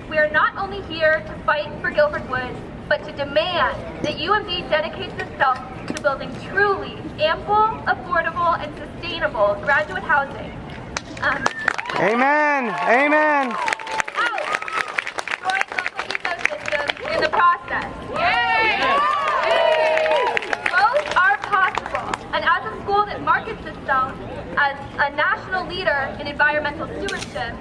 We are not only here to fight for Guilford Woods, but to demand that UMD dedicates itself to building truly ample, affordable, and sustainable graduate housing. Amen. Amen. Growing local ecosystems in the process. Both are possible, and as a school that markets itself as a national leader in environmental stewardship,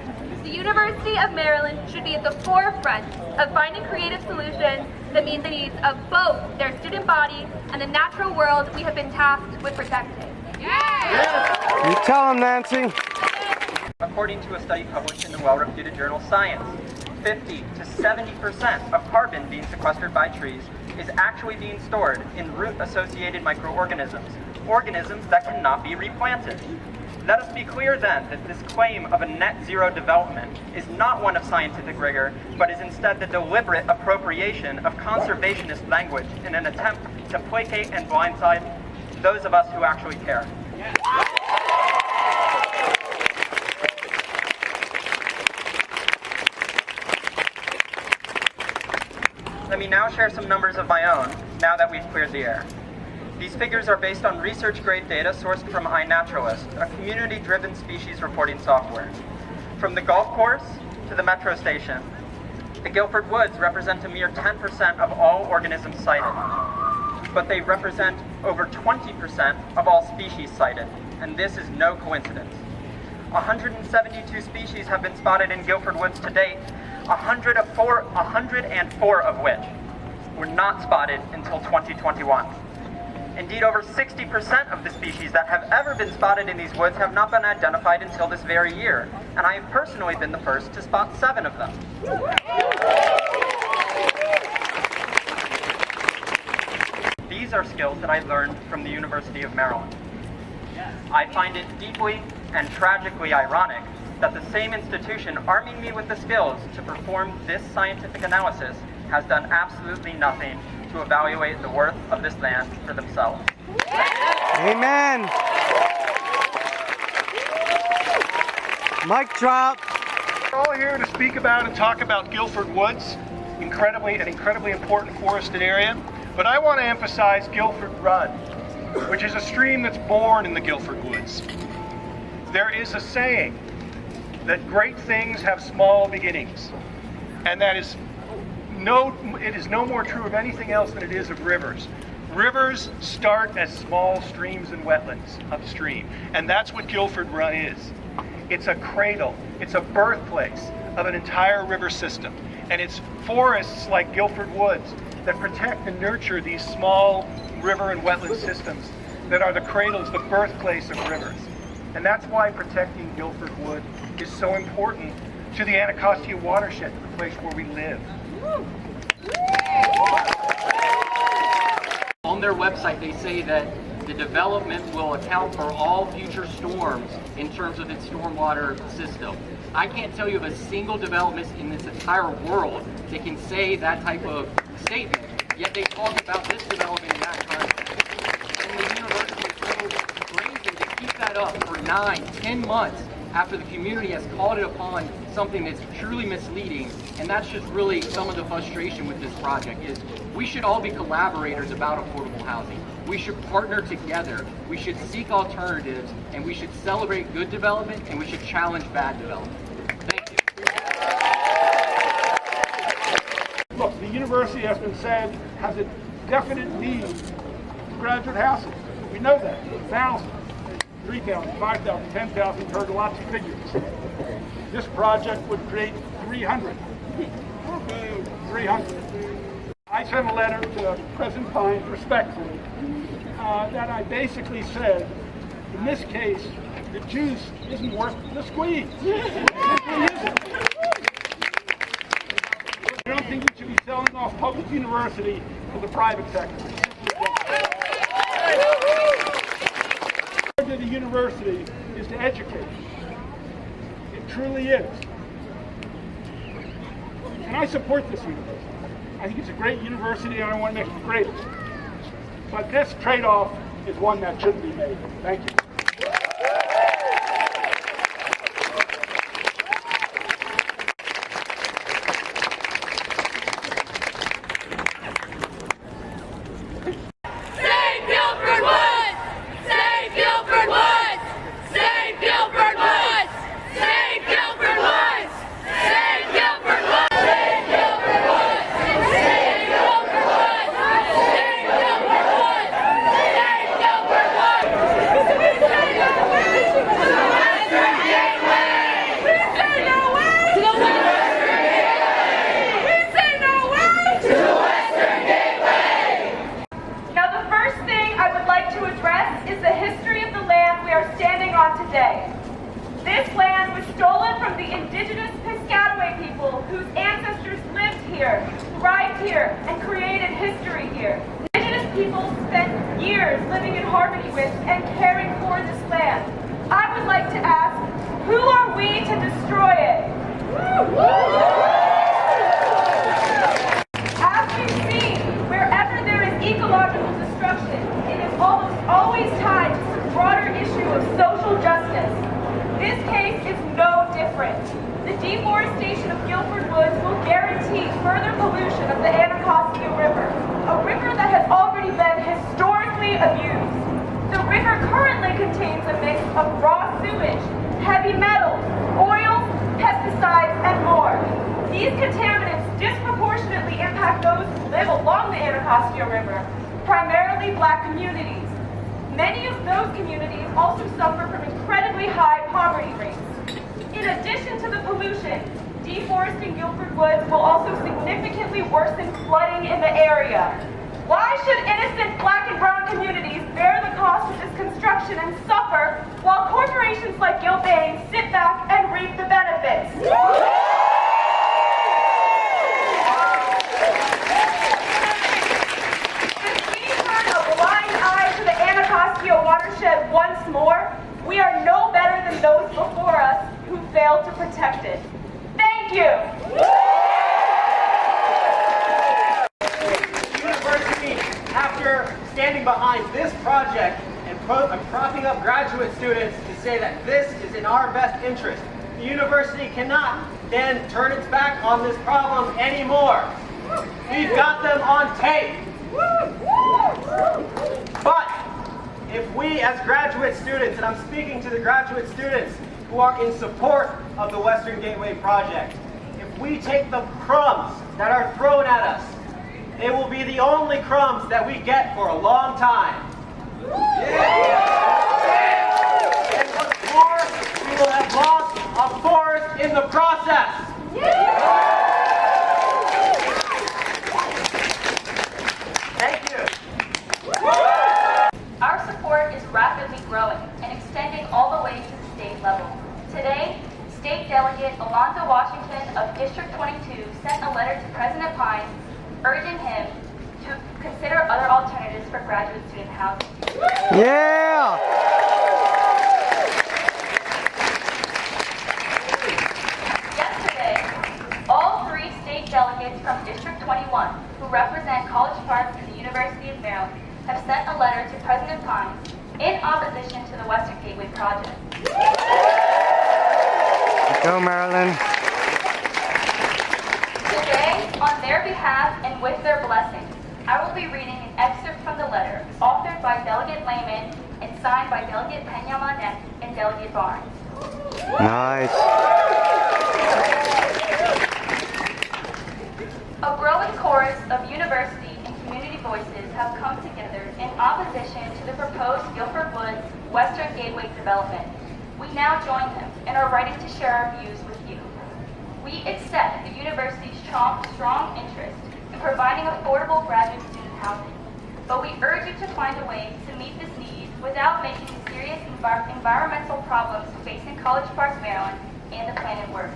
the University of Maryland should be at the forefront of finding creative solutions that meet the needs of both their student body and the natural world we have been tasked with protecting. You tell them, Nancy. According to a study published in the well-reputed journal Science, 50 to 70% of carbon being sequestered by trees is actually being stored in root-associated microorganisms, organisms that cannot be replanted. Let us be clear then that this claim of a net zero development is not one of scientific rigor, but is instead the deliberate appropriation of conservationist language in an attempt to placate and blindside those of us who actually care. Let me now share some numbers of my own, now that we've cleared the air. These figures are based on research-grade data sourced from iNaturalist, a community-driven species reporting software. From the golf course to the metro station, the Guilford Woods represent a mere 10% of all organisms cited, but they represent over 20% of all species cited, and this is no coincidence. 172 species have been spotted in Guilford Woods to date, 104 of which were not spotted until 2021. Indeed, over 60% of the species that have ever been spotted in these woods have not been identified until this very year, and I have personally been the first to spot 7 of them. These are skills that I learned from the University of Maryland. I find it deeply and tragically ironic that the same institution arming me with the skills to perform this scientific analysis has done absolutely nothing to evaluate the worth of this land for themselves. Amen. Mic drop. We're all here to speak about and talk about Guilford Woods, an incredibly important forested area. But I want to emphasize Guilford Run, which is a stream that's born in the Guilford Woods. There is a saying that great things have small beginnings, and it is no more true of anything else than it is of rivers. Rivers start as small streams and wetlands upstream, and that's what Guilford Run is. It's a cradle, it's a birthplace of an entire river system, and it's forests like Guilford Woods that protect and nurture these small river and wetland systems that are the cradles, the birthplace of rivers. And that's why protecting Guilford Wood is so important to the Anacostia watershed, the place where we live. On their website, they say that the development will account for all future storms in terms of its stormwater system. I can't tell you of a single development in this entire world that can say that type of statement, yet they talk about this development in that context. And the university is so brazen to keep that up for 9, 10 months after the community has called it upon something that's truly misleading. And that's just really some of the frustration with this project is we should all be collaborators about affordable housing. We should partner together. We should seek alternatives, and we should celebrate good development, and we should challenge bad development. Thank you. Look, the university has been said has a definite need for graduate housing. We know that. 1,000, 3,000, 5,000, 10,000, we've heard lots of figures. This project would create 300. 300. I sent a letter to President Pines, respectfully, that I basically said, in this case, the juice isn't worth the squeeze. I don't think we should be selling off public university to the private sector. The university is to educate. It truly is. And I support this university. I think it's a great university and I want to make it greater. But this trade-off is one that shouldn't be made. Thank you. harmony with and caring for this land. I would like to ask, who are we to destroy it? As we've seen, wherever there is ecological destruction, it is almost always tied to some broader issue of social justice. This case is no different. The deforestation of Guilford Woods will guarantee further pollution of the Anacostia River, a river that has already been historically abused. The river currently contains a mix of raw sewage, heavy metals, oils, pesticides, and more. These contaminants disproportionately impact those who live along the Anacostia River, primarily Black communities. Many of those communities also suffer from incredibly high poverty rates. In addition to the pollution, deforesting Guilford Woods will also significantly worsen flooding in the area. Why should innocent Black and brown communities bear the cost of this construction and suffer while corporations like Gilbane sit back and reap the benefits? If we turn a blind eye to the Anacostia watershed once more, we are no better than those before us who failed to protect it. Thank you! University, after standing behind this project and propping up graduate students to say that this is in our best interest, the university cannot then turn its back on this problem anymore. We've got them on tape. But if we as graduate students, and I'm speaking to the graduate students who are in support of the Western Gateway Project, if we take the crumbs that are thrown at us, they will be the only crumbs that we get for a long time. And what's more, we will have lost a forest in the process. Thank you. Our support is rapidly growing and extending all the way to the state level. Today, State Delegate Alonzo Washington of District 22 sent a letter to President Pine urging him to consider other alternatives for graduate student housing. Yeah! Yesterday, all 3 state delegates from District 21, who represent College Park and the University of Maryland, have sent a letter to President Pine in opposition to the Western Gateway Project. Go, Marilyn. Today, on their behalf and with their blessing, I will be reading an excerpt from the letter authored by Delegate Lehman and signed by Delegate Peña-Manet and Delegate Barnes. Nice. A growing chorus of university and community voices have come together in opposition to the proposed Guilford Woods Western Gateway development. We now join them and are ready to share our views with you. We accept the university's strong interest in providing affordable graduate student housing, but we urge you to find a way to meet this need without making the serious environmental problems facing College Park, Maryland, and the planet worse.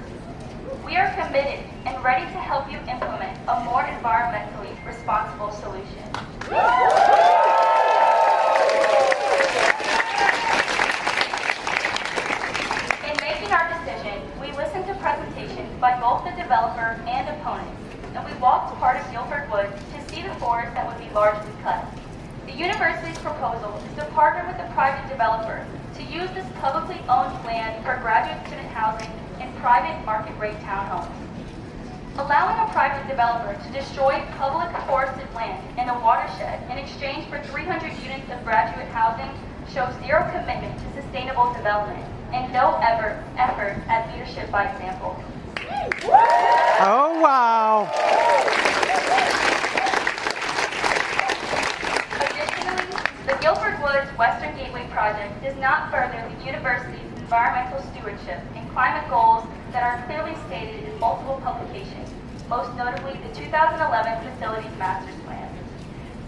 We are committed and ready to help you implement a more environmentally responsible solution. In making our decision, we listened to presentations by both the developer and opponents, and we walked part of Guilford Woods to see the forest that would be largely cut. The university's proposal is to partner with a private developer to use this publicly owned land for graduate student housing and private market rate townhomes. Allowing a private developer to destroy public forested land in a watershed in exchange for 300 units of graduate housing shows zero commitment to sustainable development and no effort at leadership by example. Oh, wow. Additionally, the Guilford Woods Western Gateway Project does not further the university's environmental stewardship and climate goals that are clearly stated in multiple publications, most notably the 2011 Facilities Master's Plan.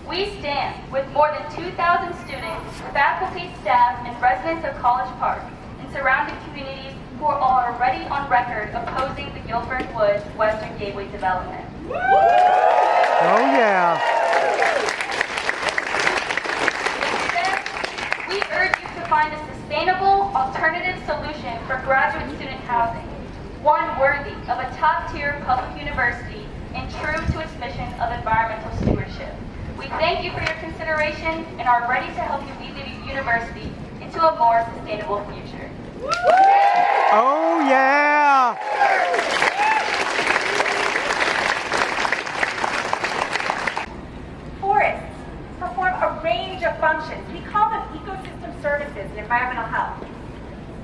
We stand with more than 2,000 students, faculty, staff, and residents of College Park and surrounding communities who are already on record opposing the Guilford Woods Western Gateway development. Oh, yeah. find a sustainable alternative solution for graduate student housing, one worthy of a top-tier public university and true to its mission of environmental stewardship. We thank you for your consideration and are ready to help you lead the university into a more sustainable future. Oh yeah! Forests perform a range of functions. We call them ecosystem services in environmental health.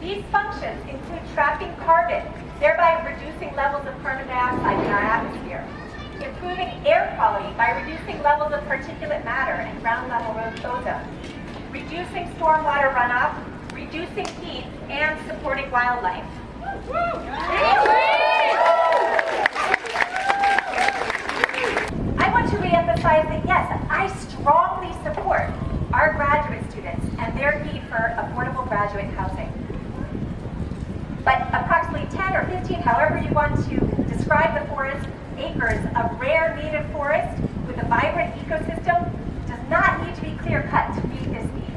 These functions include trapping carbon, thereby reducing levels of carbon dioxide in our atmosphere, improving air quality by reducing levels of particulate matter and ground level ozone, reducing stormwater runoff, reducing heat, and supporting wildlife. I want to reemphasize that yes, I strongly support our graduate students and their need for affordable graduate housing. But approximately 10 or 15, however you want to describe the forest, acres of rare native forest with a vibrant ecosystem does not need to be clear-cut to meet this need.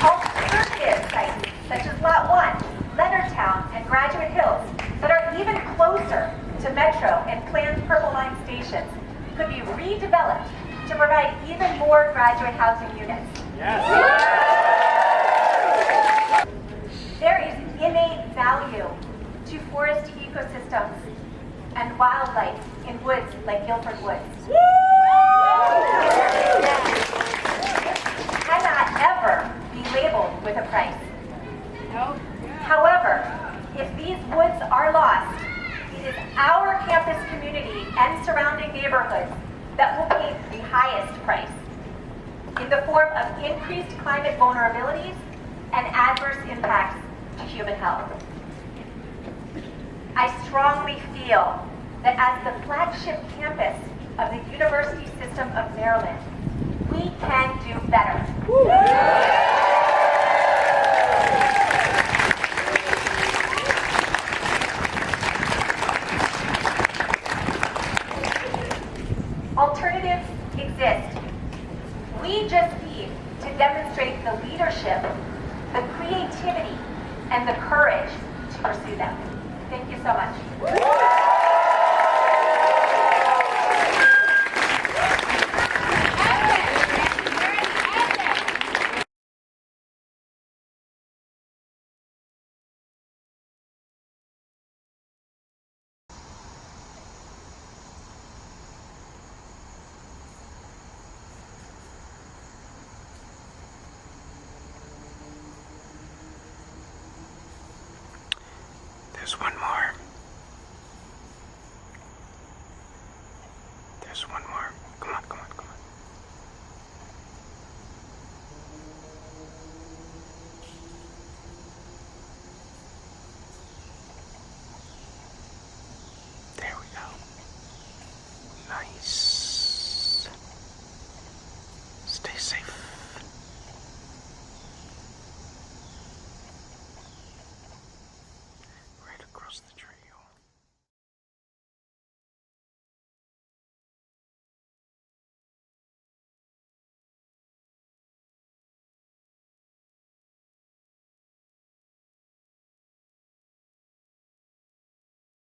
Alternative sites such as Lot 1, Leonardtown, and Graduate Hills that are even closer to Metro and planned Purple Line stations could be redeveloped to provide even more graduate housing units. There is innate value to forest ecosystems and wildlife in woods like Guilford Woods. Cannot ever be labeled with a price. However, if these woods are lost, it is our campus community and surrounding neighborhoods that will pay the highest price in the form of increased climate vulnerabilities and adverse impacts to human health. I strongly feel that as the flagship campus of the University System of Maryland, we can do better. Alternatives exist. We just need to demonstrate the leadership, the creativity, and the courage to pursue them. Thank you so much. There's one more.